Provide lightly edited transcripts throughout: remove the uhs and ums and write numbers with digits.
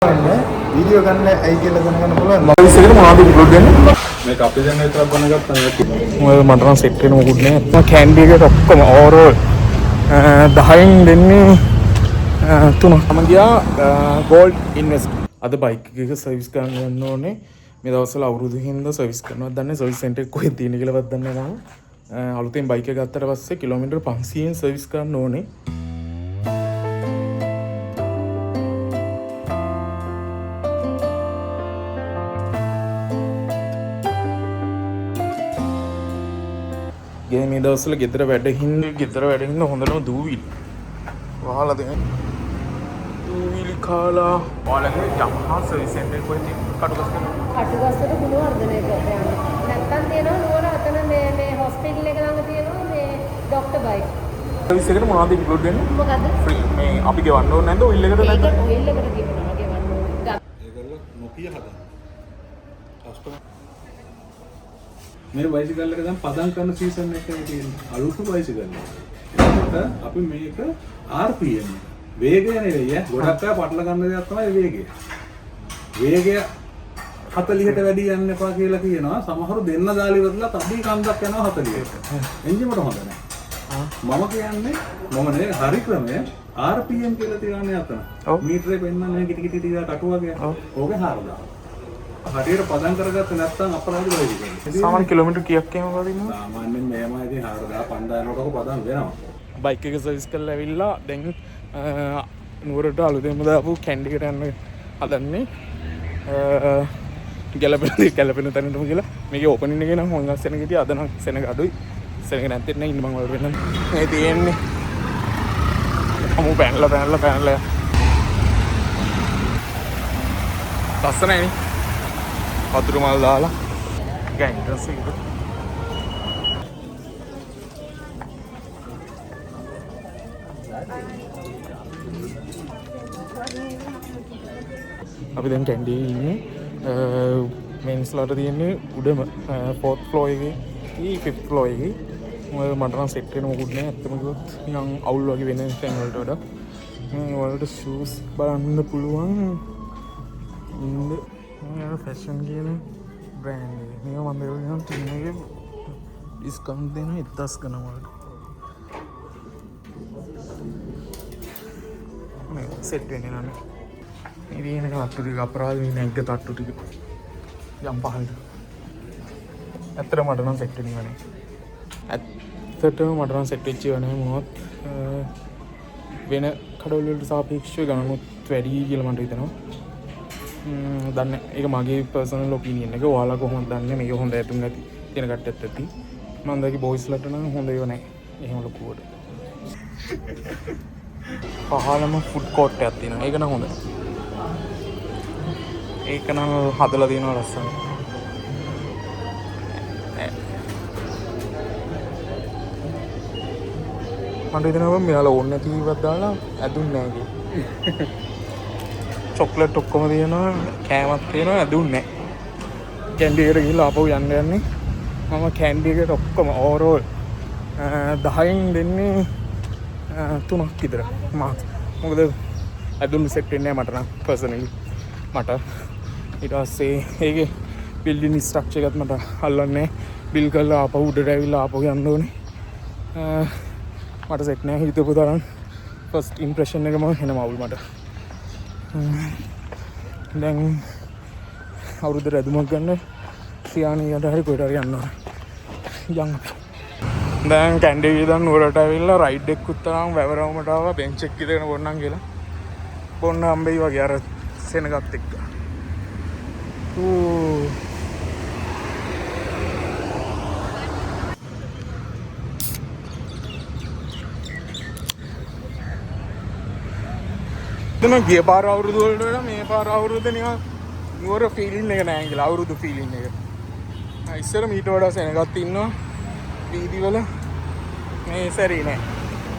Video ගන්න ඇයි කියලා දැනගන්න පුළුවන්. මම ඉස්සෙල්ලා මොනවද අප්ලෝඩ් දෙන්නේ? මේක අපි දැන් විතරක් බලනගත්තා නේ. මම මට නම් සෙට් වෙන මොකුත් නෑ. මම කැන්ඩි එකට ඔක්කොම ඕවරෝල් 10න් දෙන්නේ 3ක්. මම ගියා ගෝල්ඩ් ඉන්වෙස්ට්. අද බයික් එක සර්විස් කරන්න යන්න ඕනේ. මේ දවස්වල අවුරුදු හින්දා සර්විස් කරනවත් දන්නේ සර්විස් සෙන්ටර් එක කොහෙද තියෙන්නේ කියලාවත් දන්නේ නැහැ මම. අලුතෙන් බයික් එක ගත්තට පස්සේ කිලෝමීටර් 500න් සර්විස් කරන්න ඕනේ. මේ දවස්වල ගෙදර වැඩින් හොඳටම දූවිලි වහලා දෙන්න. දූවිලි කාලා ඔයාලගේ යමහා සර්විස් සෙන්ටර් එකේ කොහෙද තියෙන්නේ? කටුගස්සට ගුණවර්ධනයකට යන්න. නැත්තම් තියෙනවා නුවර අතන මේ හොස්පිටල් එක ළඟ තියෙනවා මේ ડોක්ටර් බයික්. සර්විස් එකට මොනවද ඉන්ක්ලූඩ් වෙන්නේ? මොකද්ද? ෆ්‍රී මේ අපි ගෙවන්න ඕනේ නැද්ද ඔයිල් එකට නැද්ද? ඒක ඔයිල් එකට ගෙවනවා ගෙවන්න ඕනේ. ඒගොල්ලෝ නොකිය හදන. කස්ටමර් මේ බයිසිකල් එක දැන් පදම් කරන සීසන් එකේ තියෙන අලුත් බයිසිකල් එක. ඒකට අපි මේක RPM වේගය නෙවෙයි ගොඩක් අය පටල ගන්න දෙයක් තමයි වේගය. වේගය 40ට වැඩි යන්න එපා කියලා කියනවා. සමහරු දෙන්න දාලි වලලා තඩි කන්දක් යනවා 40ට. එන්ජිමට හොඳ නැහැ. මම කියන්නේ මම නේ හරි ක්‍රමය RPM කියලා තියන්නේ අතන. මීටරේ පෙන්නන්නේ කිටි කිටි ටික කටුවගේ. ඕකේ 4000. හරියට පදම් කරගත්තේ නැත්නම් අපරාධ වෙයි කියන්නේ. සාමාන්‍ය කිලෝමීටර් කීයක් එහෙම වදිනවා? සාමාන්‍යයෙන් මේම ඉතින් 4000 5000 යනකොට පදම් වෙනවා. බයික් එක සර්විස් කරලා ඇවිල්ලා දැන් නුවරට අලුතෙන්ම දාපු කැන්ඩි එකට යන්න හදන්නේ. ගැලපෙන තැනටම කියලා. මේකේ ඕපනින් එකේ නම් හොංගස් සෙනග හිටිය අද නම් සෙනග අඩුයි. සෙනග නැත්තේ නෑ ඉන්න මම වල වෙන්න. මේ තියෙන්නේ. අමු පැනලා. ලස්සනයි නේ. වතුර මල් දාලා ගෑන්ටස් එක. අපි දැන් කැන්ඩි ඉන්නේ මෙන්ස්ලාට තියෙන්නේ උඩම 4th floor එකේ 5th floor එකේ. මට නම් සෙට් වෙන මොකුත් නෑ. ඇත්තම කිව්වොත් නිකන් අවුල් වගේ වෙන තැන් වලට වඩා මේ වලට ෂූස් බලන්න පුළුවන්. මේ ෆැෂන් කියන බ්‍රෑන්ඩ් එක. මේක මම දෙවියන් ටින් එකේ ඩිස්කවුන්ට් දෙනවා 1000 ගණන් වලට. මේ සෙට් වෙන්නේ නැහැ. මේ දින තට්ටු ටික අපරාධ වෙන එක තට්ටු ටික යම් පහලට. ඇත්තටම මට නම් සෙට් වෙන්නේ නැහැ. ඇත්තටම මට නම් සෙට් වෙච්ච ඒවා නැහැ මොනවත් වෙන කඩවල වලට සාපේක්ෂව ගණනුත් වැඩි කියලා මට හිතෙනවා. දන්නේ ඒක මගේ පර්සනල් ඔපිනියන් එක. ඔයාලා කොහොමද දන්නේ මේක හොඳ ඇතුම් නැති කියන කට්ටියත් ඇති. මම දැකි බොයිස්ලට නම් හොඳ ඒවා නැහැ. එහෙම ලොකුවට. පහළම ෆුඩ් කෝට් එකක් තියෙනවා. ඒක නම් හොඳයි. ඒක නම් හදලා තියෙනවා ලස්සනට. මට හිතෙනවා මෙයාලා ඕනේ නැති ඉවත් දාලා ඇදුන්නේ නැහැ කියලා. චොක්ලට් ඔක්කොම තියෙනවා, කෑමක් තියෙනවා, ඇදුන්නේ නැහැ. කැන්ඩි එකට ගිහලා ආපහු යන්නේ. මම කැන්ඩි එකට ඔක්කොම ඕවරෝල් 10න් දෙන්නේ 3ක් විතර. මොකද ඇදුන්නේ සෙට් වෙන්නේ නැහැ මට නම් පර්සනලි. මට ඊට පස්සේ ඒකේ බිල්ඩින් ස්ට්‍රක්චර් එකත් මට අල්ලන්නේ. බිල් කරලා ආපහු උඩට ඇවිල්ලා ආපහු යන්න ඕනේ. මට සෙට් නැහැ හිතපු තරම්. ෆස්ට් ඉම්ප්‍රෙෂන් එකම එනම අවුල් මට. දැන් අවුරුද්ද රැදුමක් ගන්න සියානියට හරි කොහෙට හරි යන්න ඕනේ. යන්න. දැන් කැන්ඩි ඉඳන් නුවරට ඇවිල්ලා රයිඩ් එකකුත් තරම් වැවරවමට ආවා. බෙන්ච් එක ඉදගෙන බොන්නම් කියලා. බොන්න හම්බෙයි වගේ අර සෙනගත් එක්ක. දෙන ගිය පාර අවුරුදු වලට වඩා මේ පාර අවුරුද්ද නිකන් නුවර ෆීලින් එක නැහැ කියලා. අවුරුදු ෆීලින් එක. ඉස්සර මීට වඩා සෙනගත් ඉන්නවා වීදිවල. මේ සැරේ නෑ.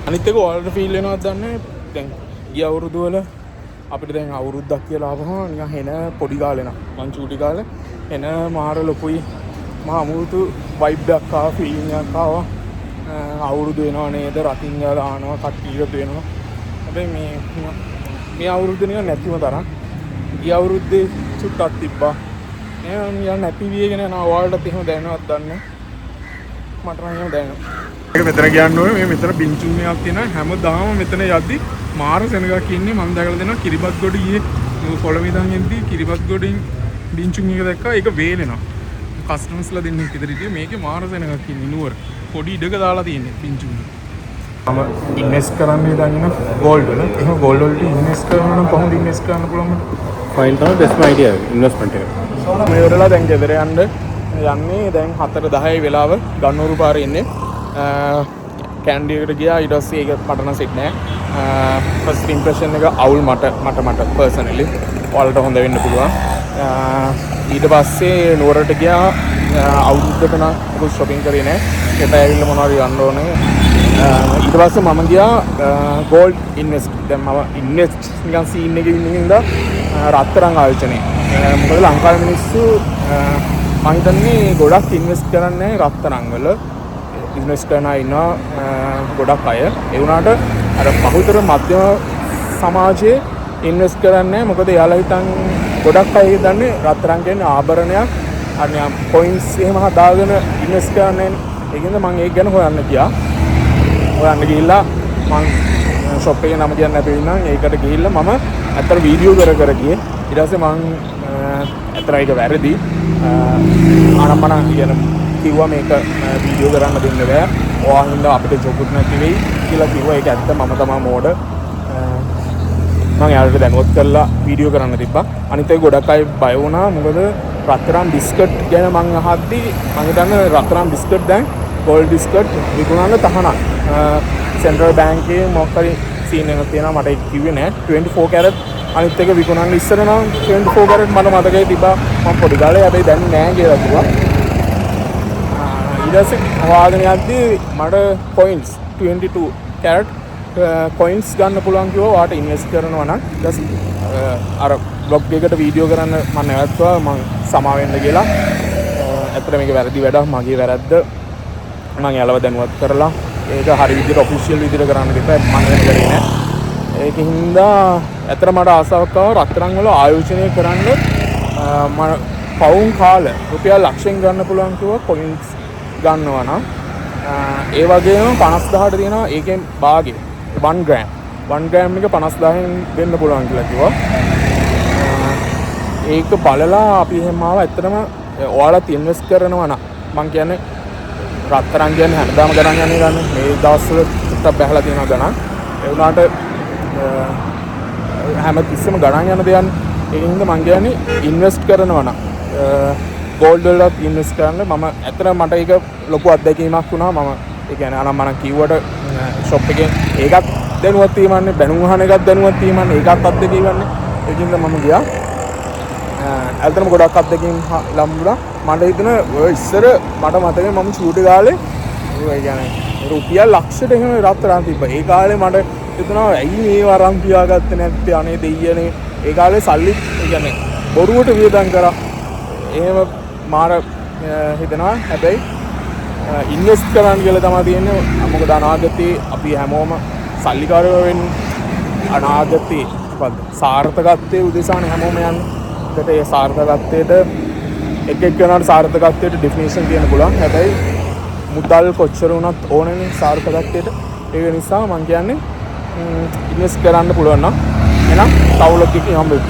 අනිත් එක ඔයාලට ෆීල් වෙනවද දන්නේ නැහැ. දැන් ගිය අවුරුදු වල අපිට දැන් අවුරුද්දක් කියලා ආවම නිකන් එන පොඩි කාලේ නම් මං චූටි කාලේ එන මාර ලොකුයි මහා අමුතු වයිබ් එකක් ආවා, ෆීලිං එකක් ආවා. අවුරුදු වෙනව නේද, රකින් ගාලා ආනවා, කට්ටියට වෙනවා. හැබැයි මේ අවුරුද්ද නිකන් නැතිම තරම් ගිය අවුරුද්දේ චුට්ටක් තිබ්බා. යන්න හැපි වීගෙන යනවා. ඔයාලටත් එහෙම දැනෙනවද දන්නේ මට නම් එහෙම දැනෙනවා. ඒක මෙතන කියන්න ඕනේ මේ මෙතන බින්චුන් එකක් තියෙනවා. හැමදාම මෙතන යද්දි මාර සෙනගක් ඉන්නේ. මම දැකලා දෙනවා කිරිබත් ගොඩ ඊයේ කොළඹ ඉඳන් එද්දි කිරිබත් ගොඩින් බින්චුන් එක දැක්කා. ඒක වේලෙනවා. කස්ටමර්ස්ලා දෙන්නේ ඉදිරියට මේකේ මාර සෙනගක් ඉන්නේ නුවර. පොඩි ඉඩක දාලා තියෙන්නේ බින්චුන්. මම ඉන්වෙස්ට් කරන්නේ දන්නේ ගෝල්ඩ් වල. එහෙනම් ගෝල්ඩ් වලට ඉන්වෙස්ට් කරනවා නම් කොහොමද ඉන්වෙස්ට් කරන්න පුළුවන්? ෆයින් තමයි බෙස්ට් අයිඩියා ඉන්වෙස්ට්මන්ට් එක. මේ වලලා දැන් ගෙදර යන්නේ දැන් 4:10 වෙලාව ගන්නෝරු පාරේ ඉන්නේ. කැන්ඩි එකට ගියා ඊට පස්සේ ඒක පටන සෙට් නෑ. ෆස්ට් ඉම්ප්‍රෙෂන් එක අවුල් මට පර්සනලි. ඔයාලට හොඳ වෙන්න පුළුවන්. ඊට පස්සේ නුවරට ගියා අවුරුද්දකට නම් මොකද shopping කරේ නෑ. හෙට ඇවිල්ලා මොනවද ගන්න ඕනේ. ඊට පස්සේ මම ගියා gold invest. දැන් මම invest නිකන් scene එකේ ඉන්න හින්දා රත්තරන් ආයෝජනේ. මොකද ලංකාවේ මිනිස්සු මම හිතන්නේ ගොඩක් ඉන්වෙස්ට් කරන්නේ රත්තරන් වල. ඉන්වෙස්ට් කරන අය ඉන්නවා ගොඩක් අය. ඒ වුණාට අර බහුතර මධ්‍යම සමාජයේ ඉන්වෙස්ට් කරන්නේ මොකද එයාලා හිතන් ගොඩක් අය දන්නේ රත්තරන් කියන්නේ ආභරණයක්. අනිවා කොයින්ස් එහෙම හදාගෙන ඉන්වෙස්ට් කරන්නේ. ඒකින්ද මම ඒක ගැන හොයන්න ගියා. හොයන්න ගිහිල්ලා මම ෂොප් එකේ නම කියන්න නැතුව ඉන්නම්. ඒකට ගිහිල්ලා මම අතර වීඩියෝ කර ගියේ. ඊට පස්සේ මම අතර ඒක වැරදි. අනම්මන කියන කිව්වා මේක වීඩියෝ කරන්න දෙන්න බෑ. ඔයා හින්දා අපිට ජොකුත් නැති වෙයි කියලා කිව්වා. ඒක ඇත්ත මම තමයි මෝඩ. මම යාළුවට දැනුවත් කරලා වීඩියෝ කරන්න තිබ්බා. අනිත් එක ගොඩක් අය බය වුණා. මොකද රත්තරන් බිස්කට් ගැන මම අහද්දි මම හිතන්නේ රත්තරන් බිස්කට් දැන් ගෝල්ඩ් බිස්කට් විකුණන්න තහනම්. සෙන්ට්‍රල් බැංකුවේ මොකක් හරි සීන් එකක් තියෙනවා මට ඒක කිව්වේ නෑ. 24 කැරට් අනිත් එක විකුණන්න ඉස්සර නම් 24 කැරට් මට මතකයි තිබ්බා. මම පොඩි කාලේ හැබැයි දැන් නෑ කියලා කිව්වා. ඊට පස්සේ හොයාගෙන යද්දී මට කොයින්ස් 22 කැරට් කොයින්ස් ගන්න පුළුවන් කිව්වා. ඔයාට ඉන්වෙස්ට් කරනවා නම් අර බ්ලොග් එකකට වීඩියෝ කරන්න මම නැවතුවා. මම සමා වෙන්න කියලා. ඇත්තට මේක වැරදි වැඩක්. මගේ වැරද්ද. මම යාළුව දැනුවත් කරලා ඒක හරි විදිහට ඔෆිෂියල් විදිහට කරන්න දෙපා. මම වෙන කරේ නෑ. ඒකින්ද ඇත්තට මට ආසාවක් ආවා රත්තරන් වල ආයෝජනය කරන්න. මම පවුම් කාල රුපියල් ලක්ෂයෙන් ගන්න පුළුවන් කිව්වා කොයින්ස් ගන්නවා නම්. ඒ වගේම 50000ට තියෙනවා ඒකෙන් භාගෙ 1 ග්‍රෑම්. 1 ග්‍රෑම් එක 50000න් දෙන්න පුළුවන් කියලා කිව්වා. ඒක බලලා අපි එහෙම ආව. ඇත්තටම ඔයාලත් ඉන්වෙස්ට් කරනවා නම් මම කියන්නේ රත්තරන් කියන්නේ හැමදාම ගණන් යන්නේ ගන්න. මේ දවස්වල ටිකක් බහලා තියෙනවා ගණන්. ඒ වුණාට හැම තිස්සෙම ගණන් යන දෙයක්. ඒකින් හින්දා මම කියන්නේ ඉන්වෙස්ට් කරනවා නම් ගෝල්ඩ් වලට ඉන්වෙස්ට් කරන්න. මම ඇත්තට මට ඒක ලොකු අත්දැකීමක් වුණා. මම ඒ කියන්නේ අනම් මම කිව්වට ෂොප් එකේ ඒකත් දැනුවත් වීමන්නේ බැනුම් අහන එකත් දැනුවත් වීමන්නේ ඒකත් අත්දැකීමන්නේ. ඒකින්ද මම ගියා. ඇත්තටම ගොඩක් අත්දැකීම් ලැබුණා. මට හිතෙනවා ඔය ඉස්සර මට මතකයි මම චූටි කාලේ ඒ කියන්නේ රුපියල් ලක්ෂයට එහෙම රත්තරන් තිබ්බා. ඒ කාලේ මට හිතෙනවා ඇයි මේ වරන් පියාගත්තේ නැත්තේ අනේ දෙයියනේ. ඒ කාලේ සල්ලි ඒ කියන්නේ බොරුවට වියදම් කරා. එහෙම මාර හිතනවා. හැබැයි ඉන්වෙස්ට් කරන්න කියලා තමයි තියෙන්නේ. මොකද අනාගතේ අපි හැමෝම සල්ලිකාරයෝ වෙන්න අනාගතේ මොකද්ද සාර්ථකත්වයේ උදෙසානේ හැමෝම යන්නේ. ඒකට ඒ සාර්ථකත්වයට එක එක්කෙනාට සාර්ථකත්වයට ඩෙෆිනිෂන් කියන්න පුළුවන්. හැබැයි මුදල් කොච්චර වුණත් ඕනනේ සාර්ථකත්වයට. ඒක නිසා මම කියන්නේ ඉන්වෙස්ට් කරන්න පුළුවන් නම් එහෙනම් තවලොක් එකකින් හම්බ වෙන්න.